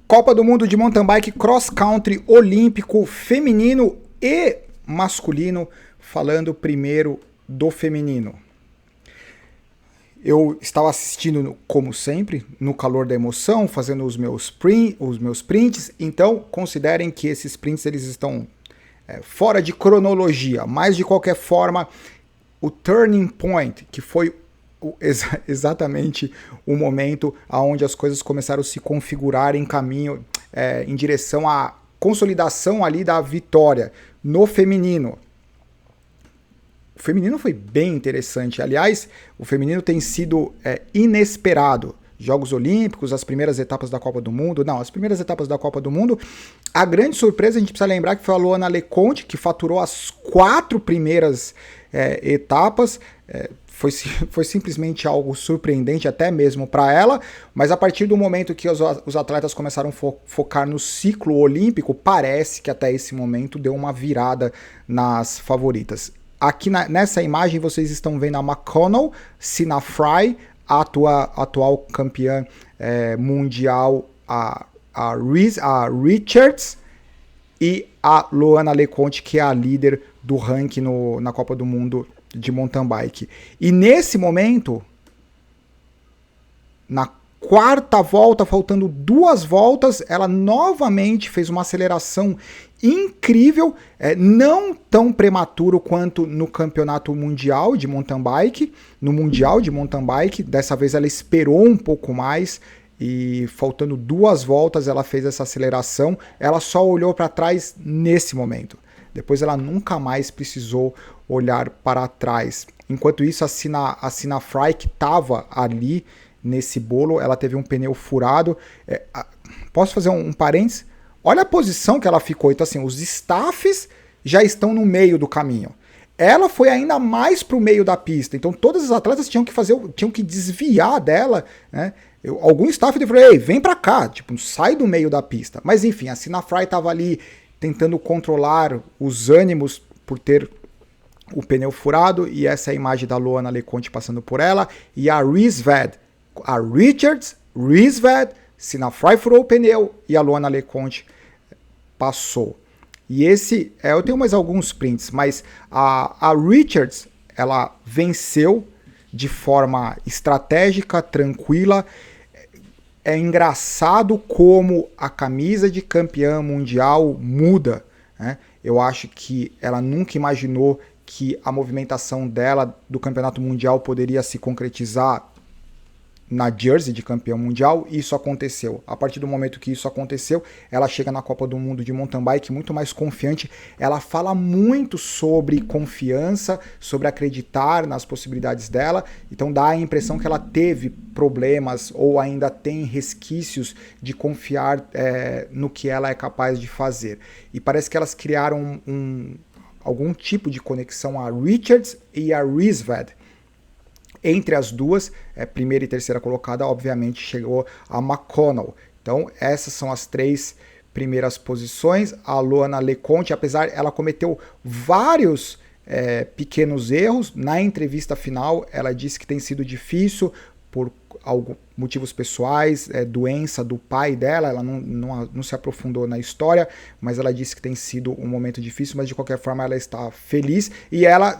Copa do Mundo de Mountain Bike Cross Country Olímpico feminino e masculino, falando primeiro do feminino. Eu estava assistindo, como sempre, no calor da emoção, fazendo os meus prints, então considerem que esses prints eles estão fora de cronologia, mas de qualquer forma, o turning point, que foi exatamente o momento onde as coisas começaram a se configurar em caminho, em direção à consolidação ali da vitória no feminino. O feminino foi bem interessante. Aliás, o feminino tem sido inesperado. Jogos Olímpicos, as primeiras etapas da Copa do Mundo. Não, as primeiras etapas da Copa do Mundo. A grande surpresa, a gente precisa lembrar que foi a Luana Leconte, que faturou as 4 primeiras etapas. Foi simplesmente algo surpreendente, até mesmo para ela. Mas a partir do momento que os atletas começaram a focar no ciclo olímpico, parece que até esse momento deu uma virada nas favoritas. Aqui nessa imagem vocês estão vendo a McConnell, Sina Frye, a atual campeã mundial, a Richards, e a Luana Leconte, que é a líder do ranking na Copa do Mundo de mountain bike. E nesse momento, na quarta volta, faltando 2 voltas, ela novamente fez uma aceleração incrível, não tão prematuro quanto no campeonato mundial de mountain bike. No mundial de mountain bike, dessa vez ela esperou um pouco mais e faltando 2 voltas ela fez essa aceleração. Ela só olhou para trás nesse momento. Depois ela nunca mais precisou olhar para trás. Enquanto isso, a Sina Frye, que estava ali nesse bolo, ela teve um pneu furado. Posso fazer um parênteses? Olha a posição que ela ficou. Então, assim, os staffs já estão no meio do caminho. Ela foi ainda mais para o meio da pista. Então, todas as atletas tinham que desviar dela, né? Algum staff falou: ei, vem para cá, tipo, sai do meio da pista. Mas, enfim, a Sina Frye estava ali tentando controlar os ânimos por ter o pneu furado. E essa é a imagem da Luana Leconte passando por ela. E a Richards, Sina Frye furou o pneu e a Luana Leconte passou. E esse, eu tenho mais alguns prints, mas a Richards, ela venceu de forma estratégica, tranquila. É engraçado como a camisa de campeã mundial muda, né? Eu acho que ela nunca imaginou que a movimentação dela do campeonato mundial poderia se concretizar na jersey de campeão mundial, e isso aconteceu. A partir do momento que isso aconteceu, ela chega na Copa do Mundo de mountain bike muito mais confiante. Ela fala muito sobre confiança, sobre acreditar nas possibilidades dela, então dá a impressão que ela teve problemas ou ainda tem resquícios de confiar no que ela é capaz de fazer. E parece que elas criaram algum tipo de conexão, a Richards e a Rizvad. Entre as duas, primeira e terceira colocada, obviamente chegou a McConnell. Então essas são as 3 primeiras posições. A Luana Leconte, apesar, ela cometeu vários pequenos erros. Na entrevista final, ela disse que tem sido difícil por motivos pessoais, doença do pai dela. Ela não se aprofundou na história, mas ela disse que tem sido um momento difícil, mas de qualquer forma ela está feliz. E ela,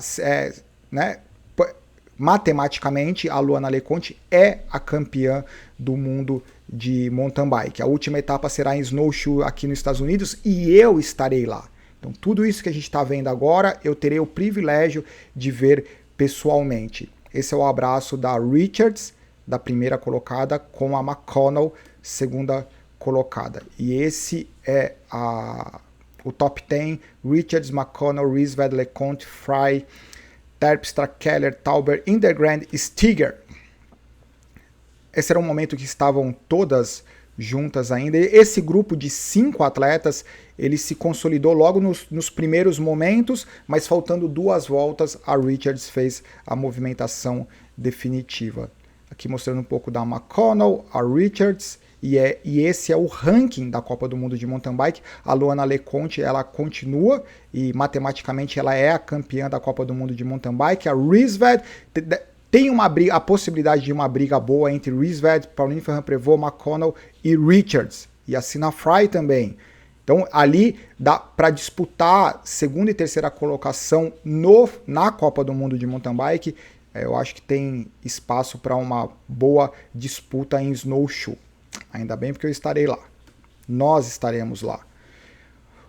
matematicamente, a Luana Leconte é a campeã do mundo de mountain bike. A última etapa será em snowshoe aqui nos Estados Unidos e eu estarei lá. Então tudo isso que a gente está vendo agora, eu terei o privilégio de ver pessoalmente. Esse é o abraço da Richards, da primeira colocada, com a McConnell, segunda colocada. E esse é o top 10, Richards, McConnell, Rizvad, Leconte, Frye, Terpstra, Keller, Tauber, Indergrand, Stiger. Esse era um momento que estavam todas juntas ainda. Esse grupo de 5 atletas, ele se consolidou logo nos primeiros momentos, mas faltando 2 voltas, a Richards fez a movimentação definitiva. Aqui mostrando um pouco da McConnell, a Richards, e esse é o ranking da Copa do Mundo de mountain bike. A Luana Leconte, ela continua e matematicamente ela é a campeã da Copa do Mundo de mountain bike. A Rizvad tem a possibilidade de uma briga boa entre Rizvad, Pauline Ferrand-Prévot, McConnell e Richards. e a Sinafry também. Então ali dá para disputar segunda e terceira colocação na Copa do Mundo de Mountain Bike. Eu acho que tem espaço para uma boa disputa em snowshoe. Ainda bem porque eu estarei lá. Nós estaremos lá.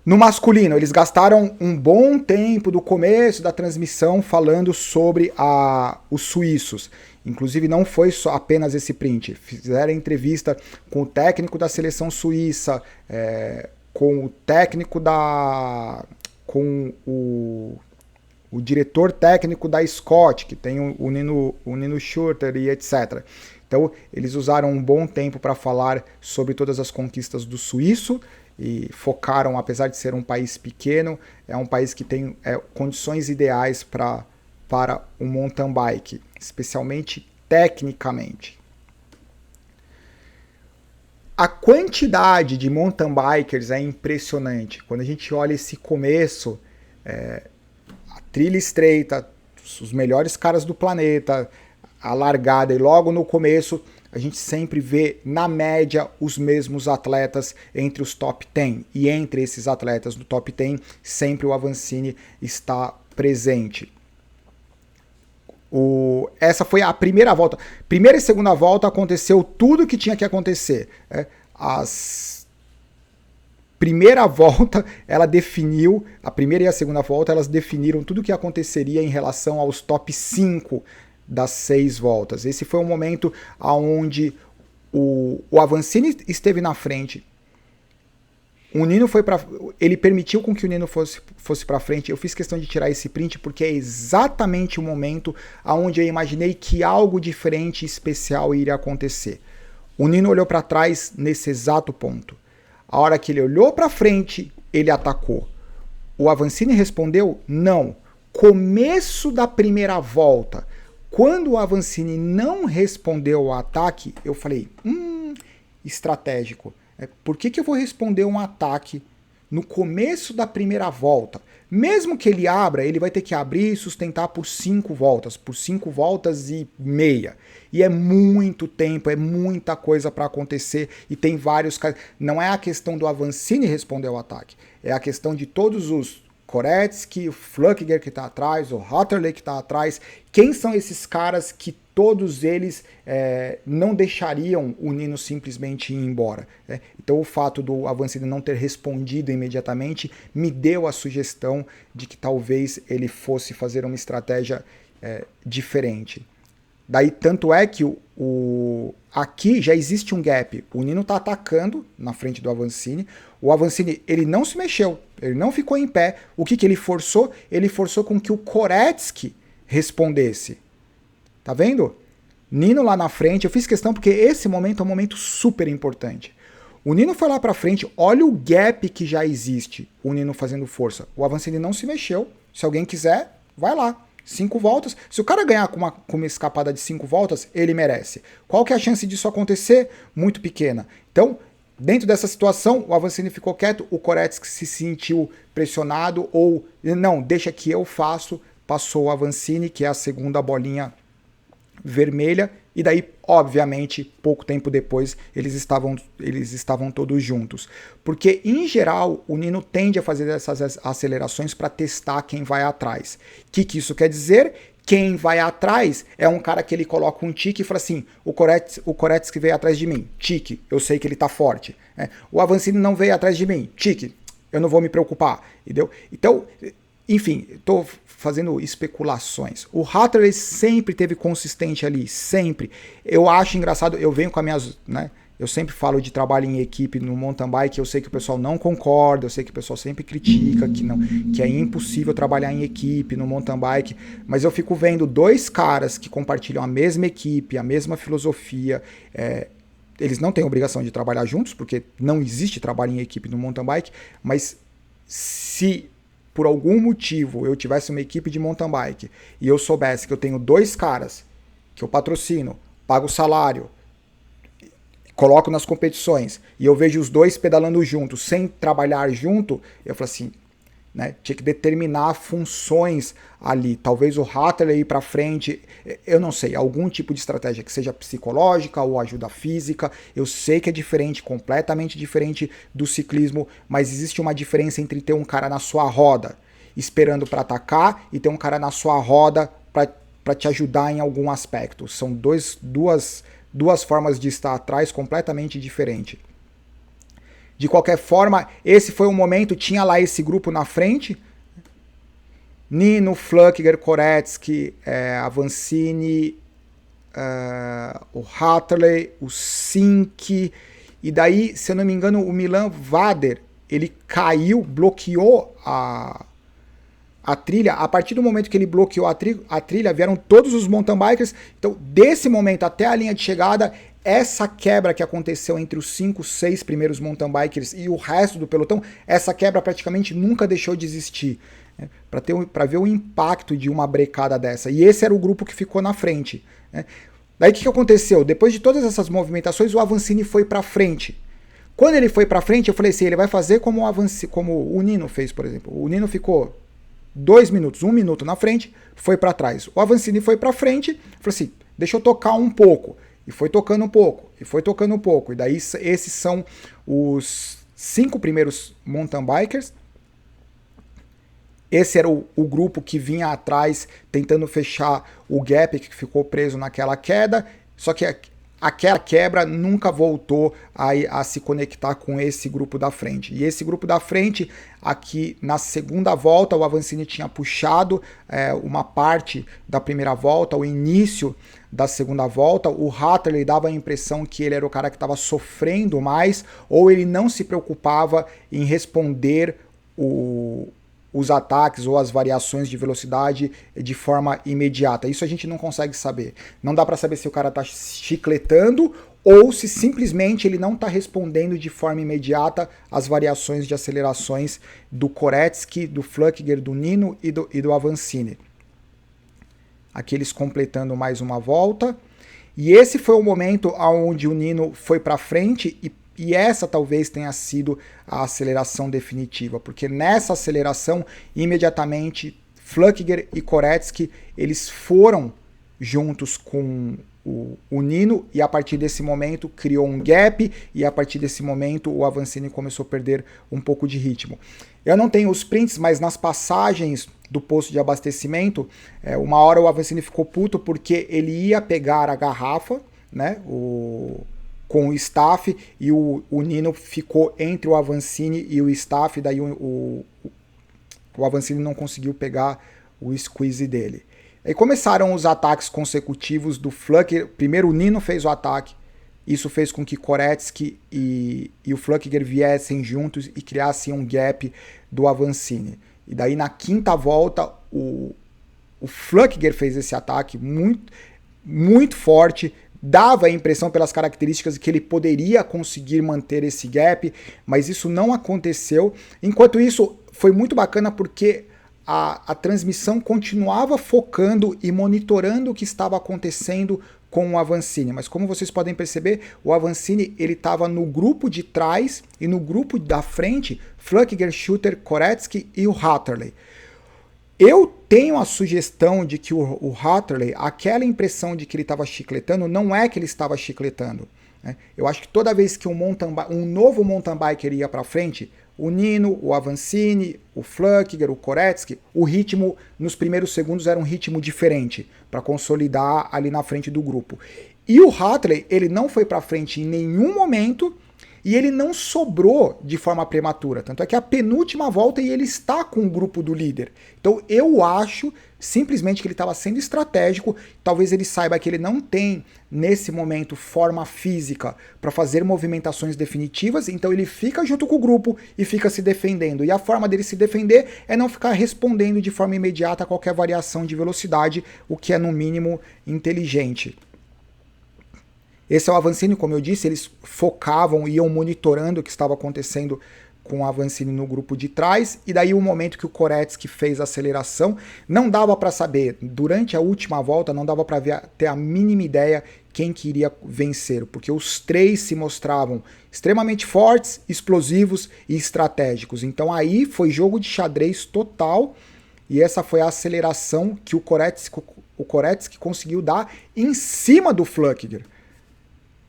No masculino, eles gastaram um bom tempo do começo da transmissão falando sobre os suíços. Inclusive não foi só apenas esse print. Fizeram entrevista com o técnico da seleção suíça, com o técnico com o diretor técnico da Scott, que tem o Nino Schurter e etc. Então, eles usaram um bom tempo para falar sobre todas as conquistas do suíço e focaram, apesar de ser um país pequeno, é um país que tem condições ideais para o mountain bike, especialmente tecnicamente. A quantidade de mountain bikers é impressionante. Quando a gente olha esse começo, a trilha estreita, os melhores caras do planeta, a largada, e logo no começo a gente sempre vê, na média, os mesmos atletas entre os top 10. E entre esses atletas do top 10, sempre o Avancini está presente. Essa foi a primeira volta. Primeira e segunda volta aconteceu tudo o que tinha que acontecer. Primeira volta, ela definiu, a primeira e a segunda volta, elas definiram tudo o que aconteceria em relação aos top 5 das 6 voltas. Esse foi o momento onde o Avancini esteve na frente. O Nino ele permitiu com que o Nino fosse para frente. Eu fiz questão de tirar esse print porque é exatamente o momento onde eu imaginei que algo diferente e especial iria acontecer. O Nino olhou para trás nesse exato ponto. A hora que ele olhou para frente, ele atacou. O Avancini respondeu não. Começo da primeira volta, quando o Avancini não respondeu ao ataque, eu falei, estratégico. Por que eu vou responder um ataque no começo da primeira volta? Mesmo que ele abra, ele vai ter que abrir e sustentar por 5 voltas, por 5 voltas e meia. E é muito tempo, é muita coisa para acontecer e tem vários casos. Não é a questão do Avancini responder ao ataque, é a questão de todos os Koretsky, o Flückiger que está atrás, o Hotterley que está atrás. Quem são esses caras que todos eles não deixariam o Nino simplesmente ir embora? Então o fato do Avancini não ter respondido imediatamente me deu a sugestão de que talvez ele fosse fazer uma estratégia diferente. Daí tanto é que aqui já existe um gap. O Nino está atacando na frente do Avancini. O Avancini, ele não se mexeu, ele não ficou em pé. O que ele forçou? Ele forçou com que o Koretsky respondesse. Tá vendo? Nino lá na frente, eu fiz questão porque esse momento é um momento super importante. O Nino foi lá pra frente, olha o gap que já existe, o Nino fazendo força. O Avancini não se mexeu. Se alguém quiser, vai lá. 5 voltas. Se o cara ganhar com uma escapada de 5 voltas, ele merece. Qual que é a chance disso acontecer? Muito pequena. Então, dentro dessa situação, o Avancini ficou quieto, o Koretsky se sentiu pressionado ou, não, deixa que eu faço, passou o Avancini, que é a segunda bolinha vermelha, e daí, obviamente, pouco tempo depois, eles estavam todos juntos. Porque, em geral, o Nino tende a fazer essas acelerações para testar quem vai atrás. O que isso quer dizer? Quem vai atrás é um cara que ele coloca um tique e fala assim, o Koretsky veio atrás de mim, tique, eu sei que ele tá forte. O Avancini não veio atrás de mim, tique, eu não vou me preocupar, entendeu? Então, enfim, estou fazendo especulações. O Hotterley sempre teve consistente ali, sempre. Eu acho engraçado, eu venho com as minhas, né? Eu sempre falo de trabalho em equipe no mountain bike, eu sei que o pessoal não concorda, eu sei que o pessoal sempre critica, que é impossível trabalhar em equipe no mountain bike, mas eu fico vendo 2 caras que compartilham a mesma equipe, a mesma filosofia, eles não têm obrigação de trabalhar juntos, porque não existe trabalho em equipe no mountain bike, mas se por algum motivo eu tivesse uma equipe de mountain bike e eu soubesse que eu tenho 2 caras que eu patrocino, pago salário, coloco nas competições e eu vejo os 2 pedalando juntos sem trabalhar junto, eu falo assim, né? Tinha que determinar funções ali. Talvez o Hatterley ir para frente, eu não sei, algum tipo de estratégia que seja psicológica ou ajuda física. Eu sei que é diferente, completamente diferente do ciclismo, mas existe uma diferença entre ter um cara na sua roda esperando para atacar e ter um cara na sua roda para te ajudar em algum aspecto. São duas formas de estar atrás completamente diferentes. De qualquer forma, esse foi o momento, tinha lá esse grupo na frente, Nino, Flückiger, Koretsky, Avancini, o Hatterley, o Sink, e daí, se eu não me engano, o Milan Vader, ele caiu, bloqueou a trilha. A partir do momento que ele bloqueou a trilha, vieram todos os mountain bikers. Então, desse momento até a linha de chegada, essa quebra que aconteceu entre os 5, 6 primeiros mountain bikers e o resto do pelotão, essa quebra praticamente nunca deixou de existir, né? Para ver o impacto de uma brecada dessa. E esse era o grupo que ficou na frente, né? Daí o que aconteceu? Depois de todas essas movimentações, o Avancini foi para frente. Quando ele foi para frente, eu falei assim, ele vai fazer como o Nino fez, por exemplo. O Nino ficou 2 minutos, 1 minuto na frente, foi para trás. O Avancini foi para frente, falou assim, deixa eu tocar um pouco. E foi tocando um pouco, e foi tocando um pouco. E daí esses são os 5 primeiros mountain bikers. Esse era o grupo que vinha atrás tentando fechar o gap que ficou preso naquela queda. Só que aquela quebra nunca voltou a se conectar com esse grupo da frente. E esse grupo da frente, aqui na segunda volta, o Avancini tinha puxado uma parte da primeira volta, o início da segunda volta. O Hatterley dava a impressão que ele era o cara que estava sofrendo mais, ou ele não se preocupava em responder os ataques ou as variações de velocidade de forma imediata. Isso a gente não consegue saber. Não dá para saber se o cara está chicletando ou se simplesmente ele não está respondendo de forma imediata às variações de acelerações do Koretsky, do Flückiger, do Nino e do Avancini. Aqui eles completando mais uma volta. E esse foi o momento onde o Nino foi para frente e essa talvez tenha sido a aceleração definitiva, porque nessa aceleração, imediatamente, Flückiger e Koretsky, eles foram juntos com o Nino, e a partir desse momento criou um gap, e a partir desse momento o Avancini começou a perder um pouco de ritmo. Eu não tenho os prints, mas nas passagens do posto de abastecimento, uma hora o Avancini ficou puto porque ele ia pegar a garrafa, né, com o staff, e o Nino ficou entre o Avancini e o staff, daí o Avancini não conseguiu pegar o squeeze dele. Aí começaram os ataques consecutivos do Flückiger. Primeiro o Nino fez o ataque, isso fez com que Koretsky e o Flückiger viessem juntos e criassem um gap do Avancini. E daí na quinta volta o Flückiger fez esse ataque muito, muito forte, dava a impressão pelas características que ele poderia conseguir manter esse gap, mas isso não aconteceu. Enquanto isso, foi muito bacana porque a transmissão continuava focando e monitorando o que estava acontecendo com o Avancini. Mas como vocês podem perceber, o Avancini ele estava no grupo de trás e no grupo da frente, Flückiger, Schutter, Koretsky e o Hatterley. Eu tenho a sugestão de que o Hatterley, aquela impressão de que ele estava chicletando, não é que ele estava chicletando, né? Eu acho que toda vez que um novo mountain biker ia para frente, o Nino, o Avancini, o Flückiger, o Koretsky, o ritmo nos primeiros segundos era um ritmo diferente para consolidar ali na frente do grupo. E o Hatterley, ele não foi para frente em nenhum momento e ele não sobrou de forma prematura. Tanto é que a penúltima volta e ele está com o grupo do líder. Então eu acho simplesmente que ele estava sendo estratégico. Talvez ele saiba que ele não tem nesse momento forma física para fazer movimentações definitivas. Então ele fica junto com o grupo e fica se defendendo. E a forma dele se defender é não ficar respondendo de forma imediata a qualquer variação de velocidade, o que é no mínimo inteligente. Esse é o Avancini, como eu disse, eles focavam e iam monitorando o que estava acontecendo com o Avancini no grupo de trás, e daí o momento que o Koretsky fez a aceleração, não dava para saber, durante a última volta, não dava para ter a mínima ideia quem queria vencer, porque os três se mostravam extremamente fortes, explosivos e estratégicos. Então aí foi jogo de xadrez total, e essa foi a aceleração que o Koretsky conseguiu dar em cima do Flückiger.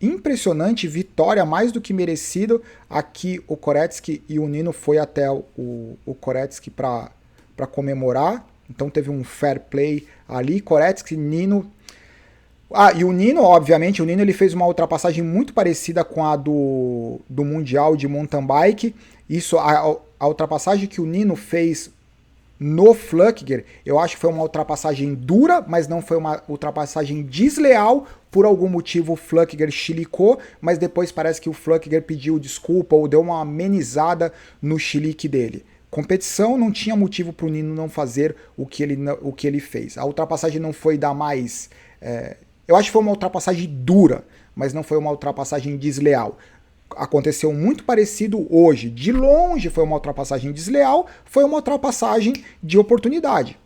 Impressionante, vitória mais do que merecida. Aqui o Koretsky e o Nino foi até o Koretsky para comemorar. Então teve um fair play ali. Koretsky, Nino. E o Nino, obviamente, ele fez uma ultrapassagem muito parecida com a do Mundial de Mountain Bike. Isso, a ultrapassagem que o Nino fez no Flückiger, eu acho que foi uma ultrapassagem dura, mas não foi uma ultrapassagem desleal. Por algum motivo o Flückiger chilicou, mas depois parece que o Flückiger pediu desculpa ou deu uma amenizada no chilique dele. Competição, não tinha motivo para o Nino não fazer o que ele fez. A ultrapassagem não foi da mais... eu acho que foi uma ultrapassagem dura, mas não foi uma ultrapassagem desleal. Aconteceu muito parecido hoje. De longe foi uma ultrapassagem desleal, foi uma ultrapassagem de oportunidade,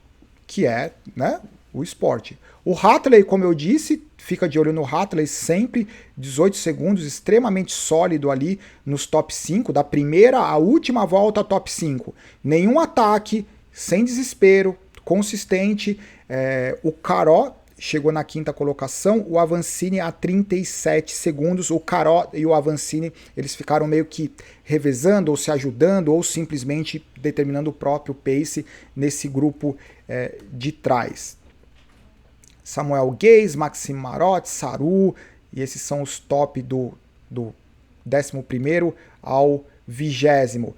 que é, né, o esporte. O Hateley, como eu disse, fica de olho no Hateley sempre, 18 segundos, extremamente sólido ali nos top 5, da primeira à última volta top 5. Nenhum ataque, sem desespero, consistente. O Caró chegou na quinta colocação, o Avancini a 37 segundos, o Caró e o Avancini, eles ficaram meio que revezando, ou se ajudando, ou simplesmente determinando o próprio pace nesse grupo de trás. Samuel Geis, Maxim Marotti, Saru, e esses são os top do 11º ao 20º.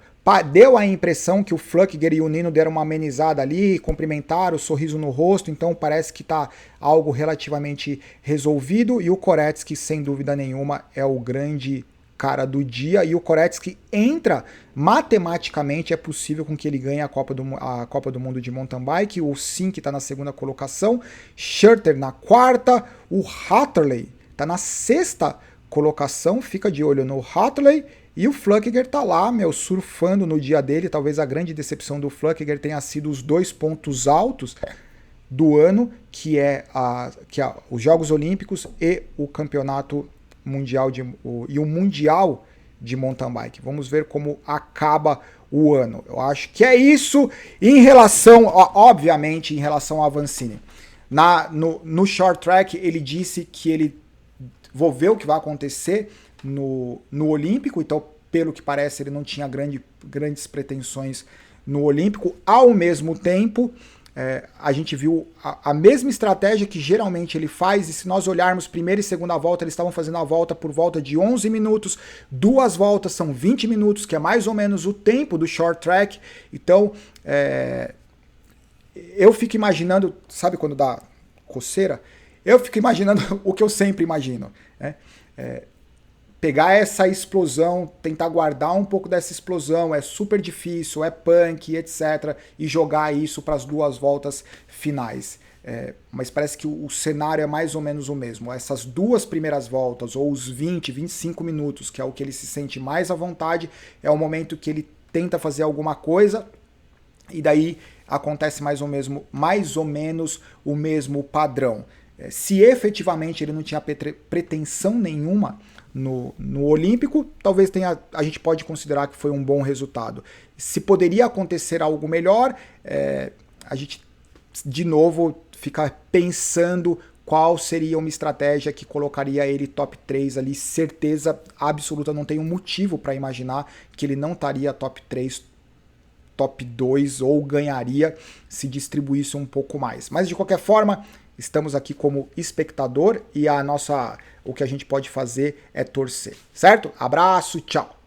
Deu a impressão que o Flückiger e o Nino deram uma amenizada ali, cumprimentaram, sorriso no rosto, então parece que está algo relativamente resolvido, e o Koretsky, sem dúvida nenhuma, é o grande cara do dia, e o Koretsky entra, matematicamente é possível com que ele ganhe a Copa do Mundo de Mountain Bike. O Sink está na segunda colocação, Schurter na quarta, o Hateley está na sexta colocação, fica de olho no Hateley. E o Flückiger tá lá, surfando no dia dele. Talvez a grande decepção do Flückiger tenha sido os 2 pontos altos do ano, que é os Jogos Olímpicos e o Campeonato Mundial e o Mundial de Mountain Bike. Vamos ver como acaba o ano. Eu acho que é isso em relação, obviamente, em relação ao Avancini. No short track, ele disse que ele vou ver o que vai acontecer no Olímpico, então, pelo que parece, ele não tinha grandes pretensões no Olímpico. Ao mesmo tempo, a gente viu a mesma estratégia que geralmente ele faz, e se nós olharmos primeira e segunda volta, eles estavam fazendo a volta por volta de 11 minutos, 2 voltas são 20 minutos, que é mais ou menos o tempo do short track. Então, eu fico imaginando, sabe quando dá coceira? Eu fico imaginando o que eu sempre imagino, né? Pegar essa explosão, tentar guardar um pouco dessa explosão, é super difícil, é punk, etc., e jogar isso para as 2 voltas finais. Mas parece que o cenário é mais ou menos o mesmo. Essas 2 primeiras voltas, ou os 20, 25 minutos, que é o que ele se sente mais à vontade, é o momento que ele tenta fazer alguma coisa, e daí acontece mais ou menos o mesmo padrão. Se efetivamente ele não tinha pretensão nenhuma no Olímpico, talvez a gente pode considerar que foi um bom resultado. Se poderia acontecer algo melhor, a gente de novo fica pensando qual seria uma estratégia que colocaria ele top 3 ali, certeza absoluta, não tem um motivo para imaginar que ele não estaria top 3, top 2, ou ganharia se distribuísse um pouco mais. Mas de qualquer forma, estamos aqui como espectador, e o que a gente pode fazer é torcer, certo? Abraço, tchau!